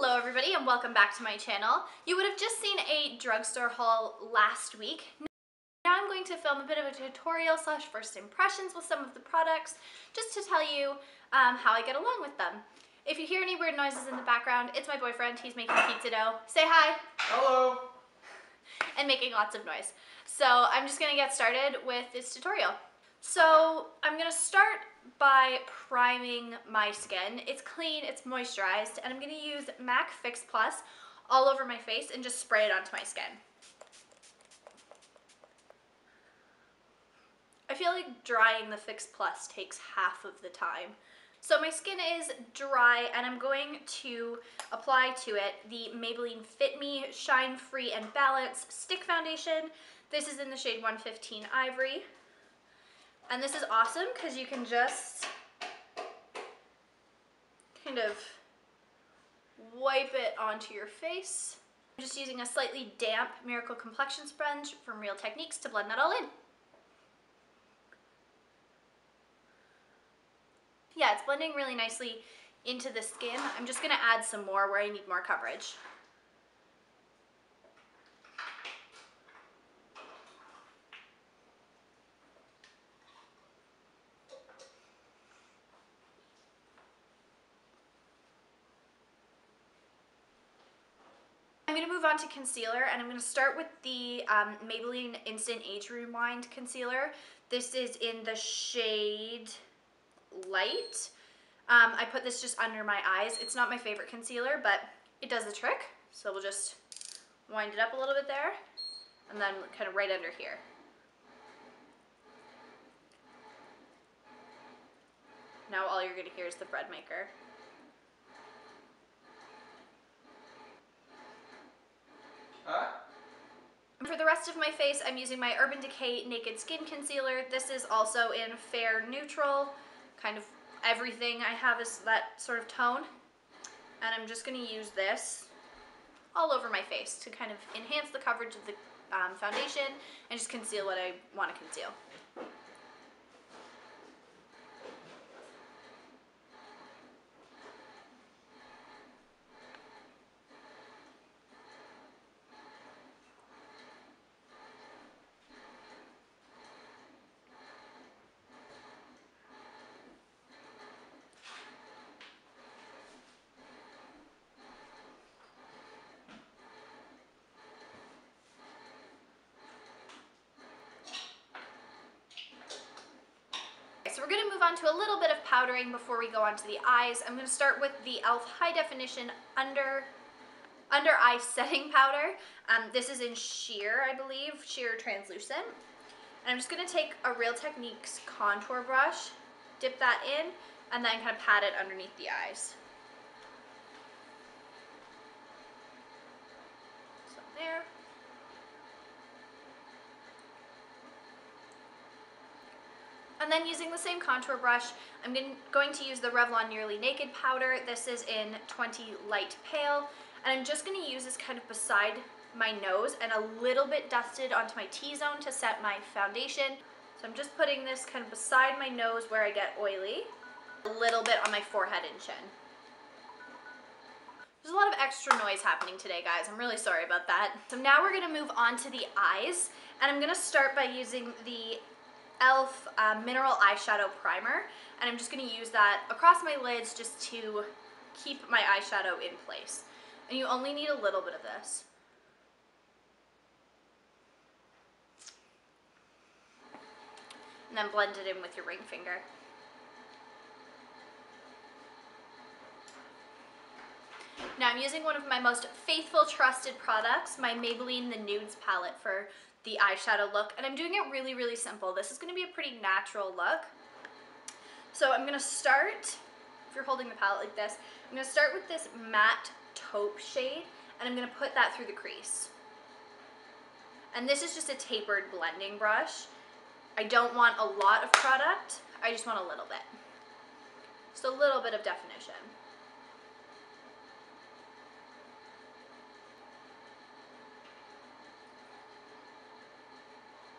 Hello everybody and welcome back to my channel. You would have just seen a drugstore haul last week. Now I'm going to film a bit of a tutorial slash first impressions with some of the products just to tell you how I get along with them. If you hear any weird noises in the background, it's my boyfriend. He's making pizza dough. Say hi. Hello. And making lots of noise. So I'm just gonna get started with this tutorial. So I'm gonna start by priming my skin. It's clean, it's moisturized, and I'm gonna use MAC Fix Plus all over my face and just spray it onto my skin. I feel like drying the Fix Plus takes half of the time. So my skin is dry and I'm going to apply to it the Maybelline Fit Me Shine Free and Balance Stick Foundation. This is in the shade 115 Ivory. And this is awesome because you can just kind of wipe it onto your face. I'm just using a slightly damp Miracle Complexion Sponge from Real Techniques to blend that all in. Yeah, it's blending really nicely into the skin. I'm just gonna add some more where I need more coverage. I'm going to move on to concealer, and I'm going to start with the Maybelline Instant Age Rewind Concealer. This is in the shade Light. I put this just under my eyes. It's not my favorite concealer, but it does the trick. So we'll just wind it up a little bit there, and then kind of right under here. Now all you're going to hear is the bread maker. For the rest of my face, I'm using my Urban Decay Naked Skin Concealer. This is also in Fair Neutral. Kind of everything I have is that sort of tone. And I'm just going to use this all over my face to kind of enhance the coverage of the foundation and just conceal what I want to conceal. So we're going to move on to a little bit of powdering before we go on to the eyes. I'm going to start with the e.l.f. High Definition Under Eye Setting Powder. This is in Sheer, I believe, Sheer Translucent. And I'm just going to take a Real Techniques contour brush, dip that in, and then kind of pat it underneath the eyes. So there. And then using the same contour brush, I'm going to use the Revlon Nearly Naked powder. This is in 20 Light Pale. And I'm just going to use this kind of beside my nose and a little bit dusted onto my T-zone to set my foundation. So I'm just putting this kind of beside my nose where I get oily. A little bit on my forehead and chin. There's a lot of extra noise happening today, guys. I'm really sorry about that. So now we're going to move on to the eyes. And I'm going to start by using the e.l.f. Mineral Eyeshadow Primer, and I'm just going to use that across my lids just to keep my eyeshadow in place. And you only need a little bit of this. And then blend it in with your ring finger. Now I'm using one of my most faithful, trusted products, my Maybelline The Nudes palette for the eyeshadow look, and I'm doing it really, really simple. This is going to be a pretty natural look. So I'm going to start, if you're holding the palette like this, I'm going to start with this matte taupe shade, and I'm going to put that through the crease. And this is just a tapered blending brush. I don't want a lot of product, I just want a little bit. Just a little bit of definition.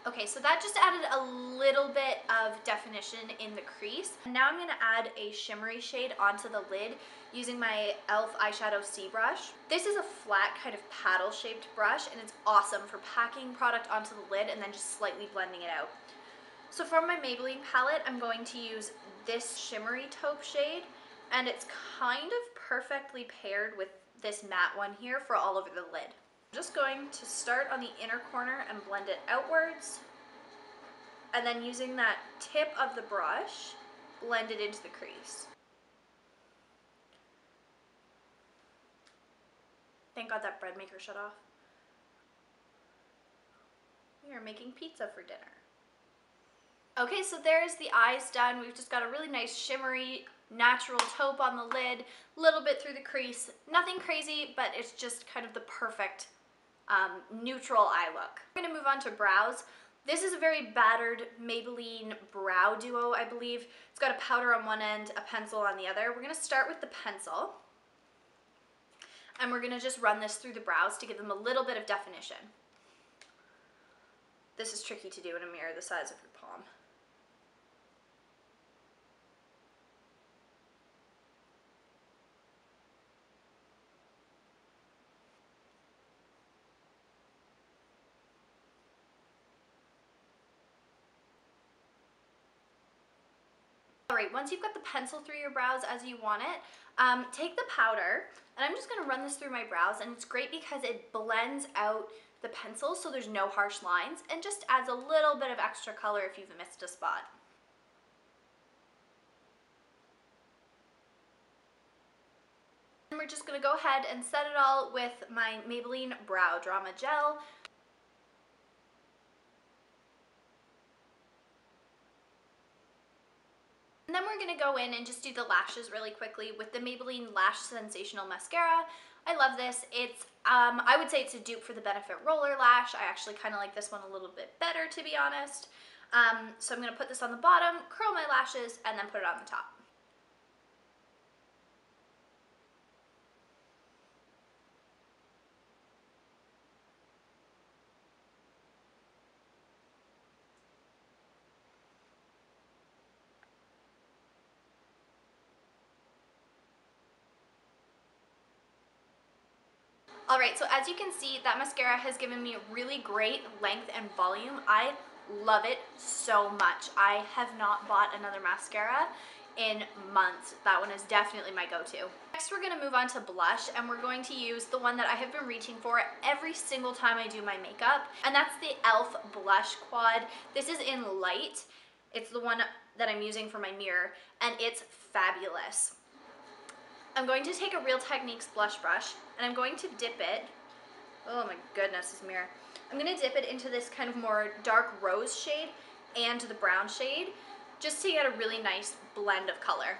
Okay, so that just added a little bit of definition in the crease. Now I'm gonna add a shimmery shade onto the lid using my e.l.f. eyeshadow C brush. This is a flat kind of paddle shaped brush and it's awesome for packing product onto the lid and then just slightly blending it out. So from my Maybelline palette, I'm going to use this shimmery taupe shade, and it's kind of perfectly paired with this matte one here for all over the lid. I'm just going to start on the inner corner and blend it outwards, and then using that tip of the brush, blend it into the crease. Thank God that bread maker shut off. We are making pizza for dinner. Okay, so there's the eyes done. We've just got a really nice shimmery, natural taupe on the lid, a little bit through the crease. Nothing crazy, but it's just kind of the perfect neutral eye look. We're gonna move on to brows. This is a very battered Maybelline brow duo, I believe. It's got a powder on one end, a pencil on the other. We're gonna start with the pencil, and we're gonna just run this through the brows to give them a little bit of definition. This is tricky to do in a mirror the size of your palm. Alright, once you've got the pencil through your brows as you want it, take the powder, and I'm just going to run this through my brows, and it's great because it blends out the pencil so there's no harsh lines, and just adds a little bit of extra color if you've missed a spot. And we're just going to go ahead and set it all with my Maybelline Brow Drama Gel. And then we're going to go in and just do the lashes really quickly with the Maybelline Lash Sensational Mascara. I love this. It's, I would say it's a dupe for the Benefit Roller Lash. I actually kind of like this one a little bit better, to be honest. So I'm going to put this on the bottom, curl my lashes, and then put it on the top. Alright, so as you can see, that mascara has given me really great length and volume. I love it so much. I have not bought another mascara in months. That one is definitely my go-to. Next, we're going to move on to blush, and we're going to use the one that I have been reaching for every single time I do my makeup, and that's the e.l.f. Blush Quad. This is in light. It's the one that I'm using for my mirror, and it's fabulous. I'm going to take a Real Techniques blush brush, and I'm going to dip it, oh my goodness, this mirror. I'm going to dip it into this kind of more dark rose shade and the brown shade, just to get a really nice blend of color.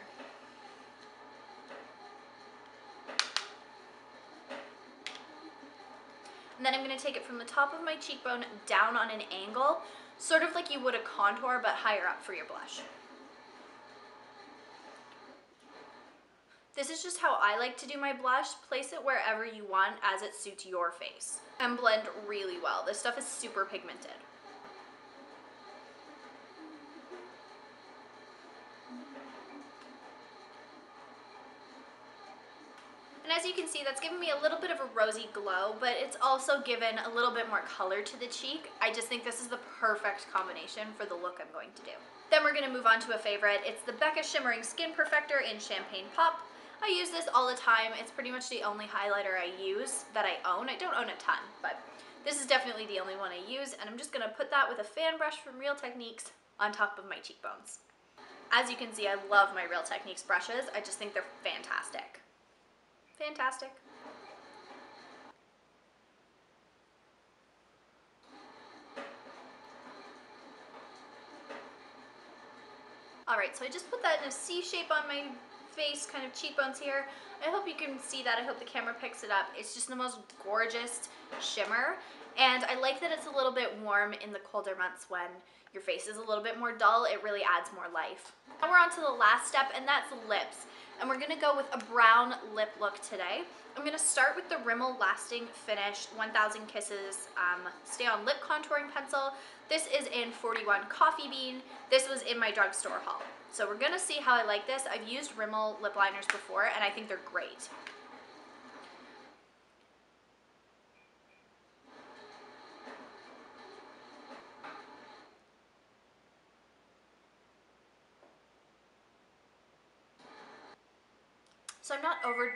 And then I'm going to take it from the top of my cheekbone down on an angle, sort of like you would a contour, but higher up for your blush. This is just how I like to do my blush. Place it wherever you want as it suits your face. And blend really well. This stuff is super pigmented. And as you can see, that's given me a little bit of a rosy glow, but it's also given a little bit more color to the cheek. I just think this is the perfect combination for the look I'm going to do. Then we're going to move on to a favorite. It's the Becca Shimmering Skin Perfector in Champagne Pop. I use this all the time. It's pretty much the only highlighter I use that I own. I don't own a ton, but this is definitely the only one I use, and I'm just going to put that with a fan brush from Real Techniques on top of my cheekbones. As you can see, I love my Real Techniques brushes. I just think they're fantastic. Fantastic. Alright, so I just put that in a C shape on my face, kind of cheekbones here. I hope you can see that. I hope the camera picks it up. It's just the most gorgeous shimmer. And I like that it's a little bit warm in the colder months when your face is a little bit more dull. It really adds more life. Now we're on to the last step, and that's lips. And we're gonna go with a brown lip look today. I'm gonna start with the Rimmel Lasting Finish 1000 Kisses Stay On Lip Contouring Pencil. This is in 41 Coffee Bean. This was in my drugstore haul. So we're gonna see how I like this. I've used Rimmel lip liners before, and I think they're great. So I'm not over...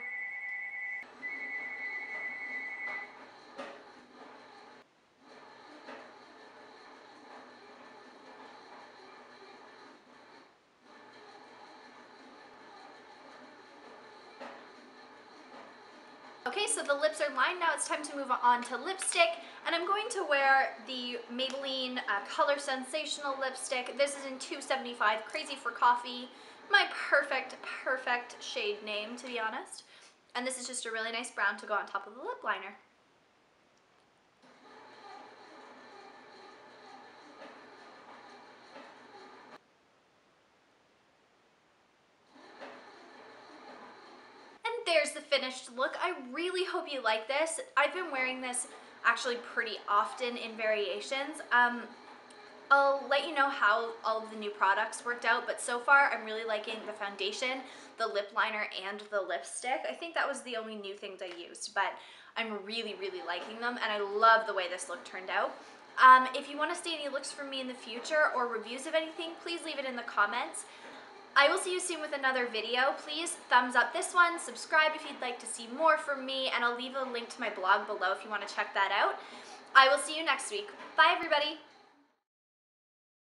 Okay, so the lips are lined. Now it's time to move on to lipstick, and I'm going to wear the Maybelline Color Sensational lipstick. This is in 275 Crazy for Coffee. My perfect shade name, to be honest. And this is just a really nice brown to go on top of the lip liner. There's the finished look. I really hope you like this. I've been wearing this actually pretty often in variations. I'll let you know how all of the new products worked out, but so far I'm really liking the foundation, the lip liner, and the lipstick. I think that was the only new things I used, but I'm really liking them, and I love the way this look turned out. If you want to see any looks from me in the future or reviews of anything, please leave it in the comments. I will see you soon with another video. Please thumbs up this one, subscribe if you'd like to see more from me, and I'll leave a link to my blog below if you want to check that out. I will see you next week. Bye, everybody.